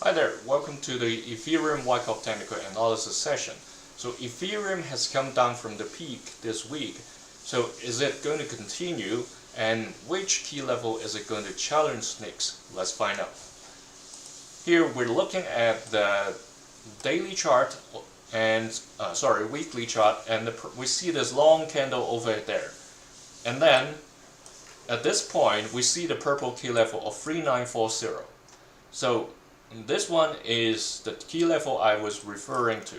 Hi there, welcome to the Ethereum Wyckoff technical analysis session. So Ethereum has come down from the peak this week. So is it going to continue, and which key level is it going to challenge next? Let's find out. Here we're looking at the daily chart and weekly chart, and we see this long candle over there. And then at this point we see the purple key level of 3940. So this one is the key level I was referring to.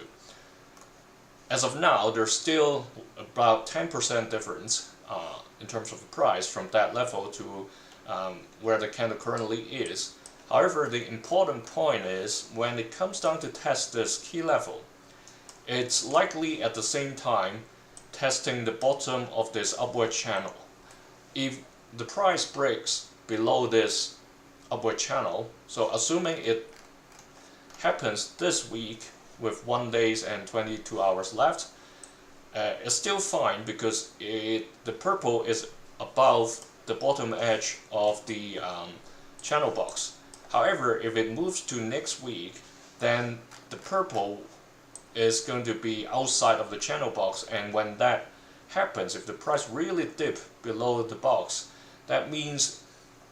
As of now, there's still about 10% difference in terms of the price from that level to where the candle currently is. However, the important point is when it comes down to test this key level, it's likely at the same time testing the bottom of this upward channel. If the price breaks below this upward channel, so assuming it happens this week with 1 day and 22 hours left, it's still fine because the purple is above the bottom edge of the channel box. However, if it moves to next week, then the purple is going to be outside of the channel box, and when that happens, if the price really dips below the box, that means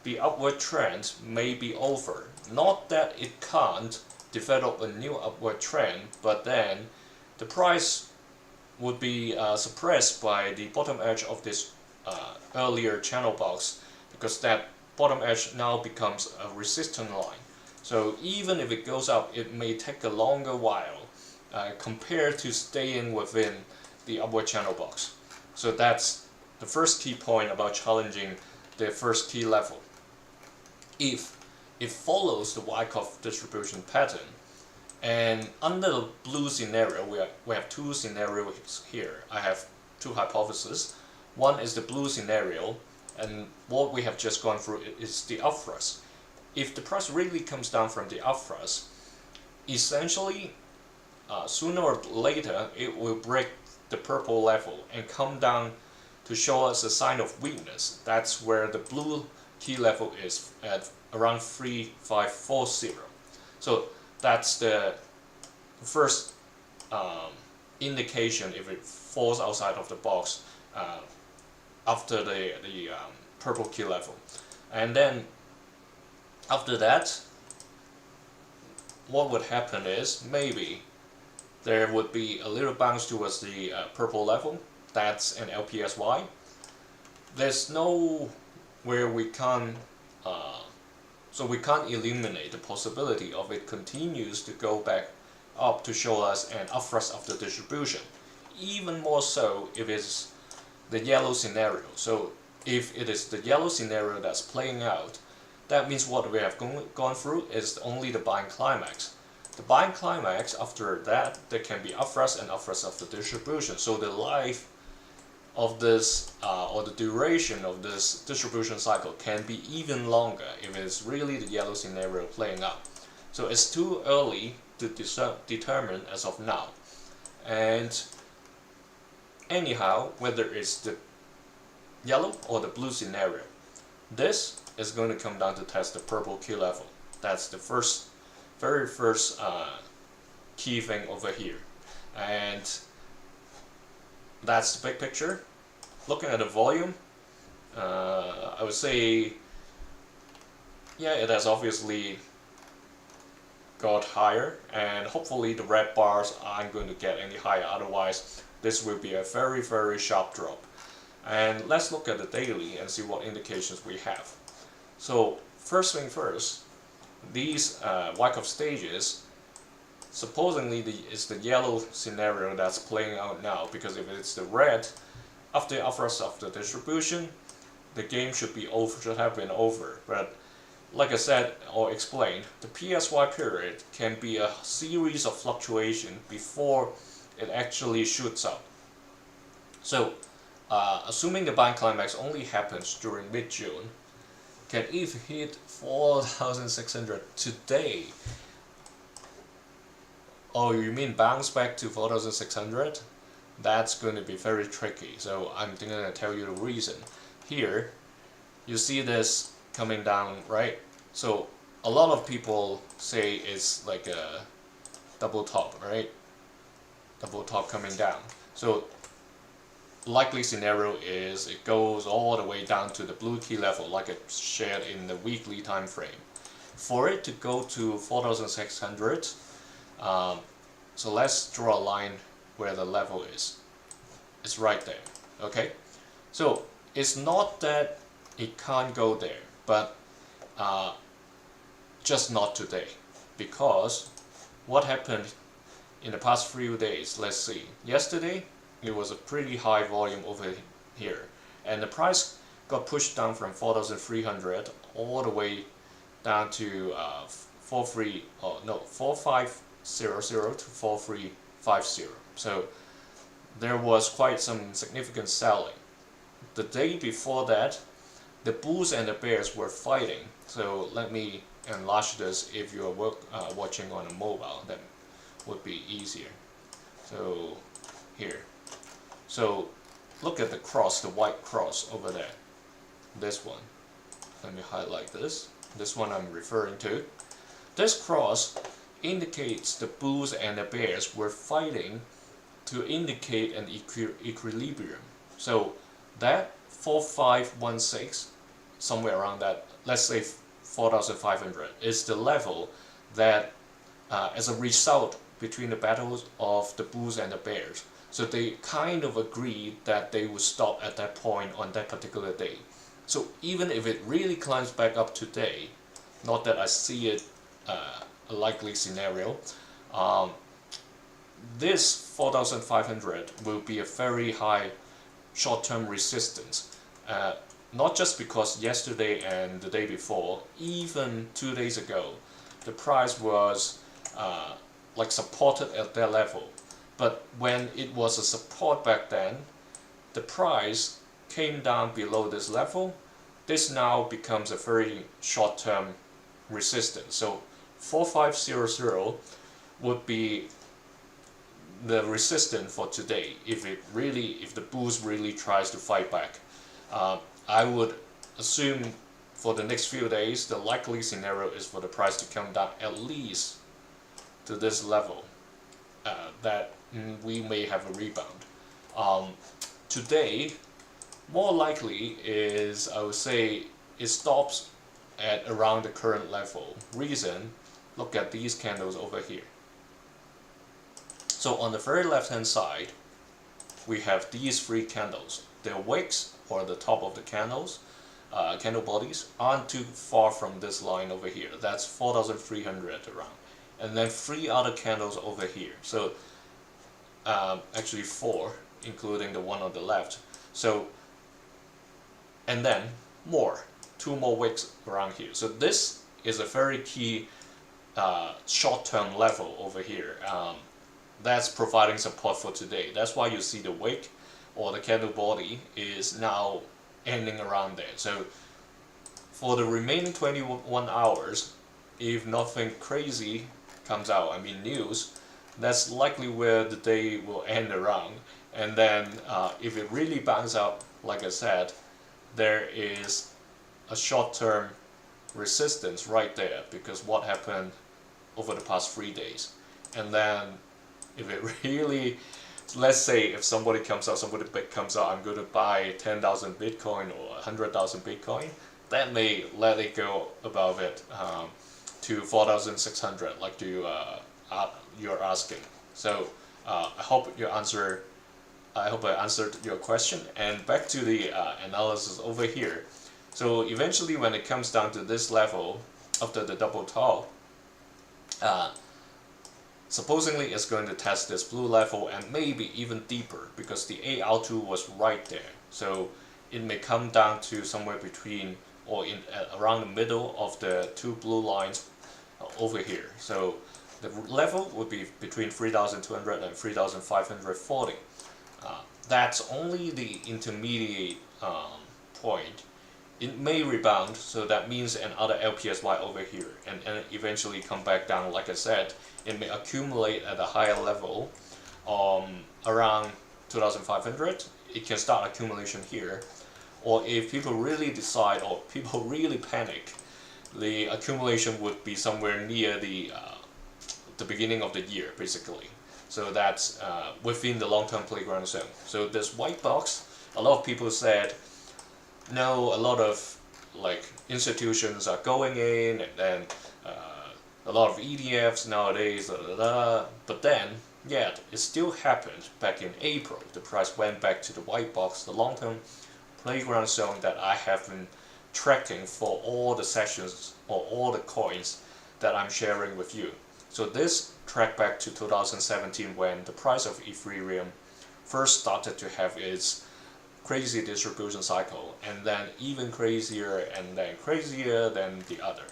the upward trend may be over. Not that it can't develop a new upward trend, but then the price would be suppressed by the bottom edge of this earlier channel box, because that bottom edge now becomes a resistance line. So even if it goes up, it may take a longer while compared to staying within the upward channel box. So that's the first key point about challenging the first key level. If it follows the Wyckoff distribution pattern, and under the blue scenario, we have two scenarios here. I have two hypotheses. One is the blue scenario, and what we have just gone through is the upthrust. If the price really comes down from the upthrust, essentially sooner or later it will break the purple level and come down to show us a sign of weakness. That's where the blue key level is at around 3540. So that's the first indication if it falls outside of the box after the purple key level. And then after that, what would happen is maybe there would be a little bounce towards the purple level. That's an LPSY. There's no where we can't so we can't eliminate the possibility of it continues to go back up to show us an upthrust of the distribution. Even more so if it's the yellow scenario. So if it is the yellow scenario that's playing out, that means what we have gone through is only the buying climax. The buying climax, after that, there can be upthrust and upthrust of the distribution. So the life of this or the duration of this distribution cycle can be even longer if it's really the yellow scenario playing out. So it's too early to determine as of now. And anyhow, whether it's the yellow or the blue scenario, this is going to come down to test the purple key level. That's the very first key thing over here. And that's the big picture. Looking at the volume, I would say, yeah, it has obviously got higher, and hopefully the red bars aren't going to get any higher, otherwise this will be a very, very sharp drop. And let's look at the daily and see what indications we have. So first thing first, these Wyckoff stages, supposedly it's the yellow scenario that's playing out now, because if it's the red, after the upthrust of the distribution, the game should have been over. But like I said or explained, the PSY period can be a series of fluctuation before it actually shoots up. So assuming the buying climax only happens during mid-June, can it hit 4,600 today? Oh, you mean bounce back to 4,600? That's going to be very tricky. So I'm going to tell you the reason. Here, you see this coming down, right? So a lot of people say it's like a double top, right? Double top coming down. So likely scenario is it goes all the way down to the blue key level, like I shared in the weekly time frame. For it to go to 4,600, so let's draw a line where the level is. It's right there, okay? So it's not that it can't go there, but just not today, because what happened in the past few days, let's see. Yesterday, it was a pretty high volume over here, and the price got pushed down from 4,300 all the way down to 4500 to 4350. So there was quite some significant selling. The day before that, the bulls and the bears were fighting. So let me enlarge this. If you are watching on a mobile, that would be easier. So here, so look at the cross, the white cross over there, this one. Let me highlight this one I'm referring to. This cross indicates the bulls and the bears were fighting to indicate an equilibrium. So that 4516, somewhere around that, let's say 4,500, is the level that as a result between the battles of the bulls and the bears. So they kind of agreed that they would stop at that point on that particular day. So even if it really climbs back up today, not that I see it a likely scenario, this 4,500 will be a very high short-term resistance. Not just because yesterday and the day before, even 2 days ago, the price was like supported at that level. But when it was a support back then, the price came down below this level. This now becomes a very short-term resistance. So 4500 would be the resistance for today if the bulls really tries to fight back. I would assume for the next few days the likely scenario is for the price to come down at least to this level, that we may have a rebound. Today, more likely is, I would say, it stops at around the current level. Reason, look at these candles over here. So on the very left hand side, we have these three candles. The wicks, or the top of the candles, candle bodies, aren't too far from this line over here. That's 4,300 around. And then three other candles over here. So actually four, including the one on the left. So, and then two more wicks around here. So this is a very key short-term level over here. That's providing support for today. That's why you see the wick or the candle body is now ending around there. So for the remaining 21 hours, if nothing crazy comes out, I mean news, that's likely where the day will end around. And then if it really bounces up, like I said, there is a short-term resistance right there, because what happened over the past 3 days. And then if it really, let's say if somebody big comes out, I'm going to buy 10,000 Bitcoin or 100,000 Bitcoin, that may let it go above it to 4,600, like you're asking. So I hope I answered your question. And back to the analysis over here. So eventually, when it comes down to this level after the double top, supposedly it's going to test this blue level and maybe even deeper, because the AR2 was right there. So it may come down to somewhere between or around the middle of the two blue lines over here. So the level would be between 3,200 and 3,540. That's only the intermediate point. It may rebound, so that means another LPSY over here, and eventually come back down. Like I said, it may accumulate at a higher level around 2,500. It can start accumulation here, or if people really decide, or people really panic, the accumulation would be somewhere near the beginning of the year, basically. So that's within the long-term playground zone. So this white box, a lot of people said, no, a lot of like institutions are going in, and then a lot of ETFs nowadays, but then, yeah, it still happened back in April. The price went back to the white box, the long-term playground zone that I have been tracking for all the sessions or all the coins that I'm sharing with you. So this tracked back to 2017 when the price of Ethereum first started to have its crazy distribution cycle, and then even crazier and then crazier than the other.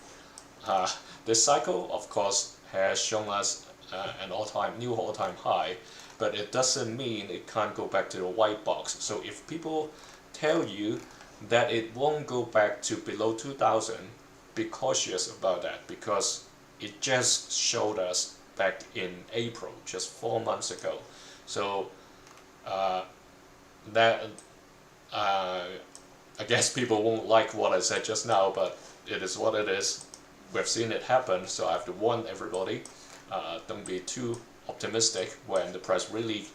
This cycle, of course, has shown us an new all-time high, but it doesn't mean it can't go back to the white box. So if people tell you that it won't go back to below 2000, be cautious about that, because it just showed us back in April, just 4 months ago. So I guess people won't like what I said just now, but it is what it is. We've seen it happen, so I have to warn everybody, don't be too optimistic when the price really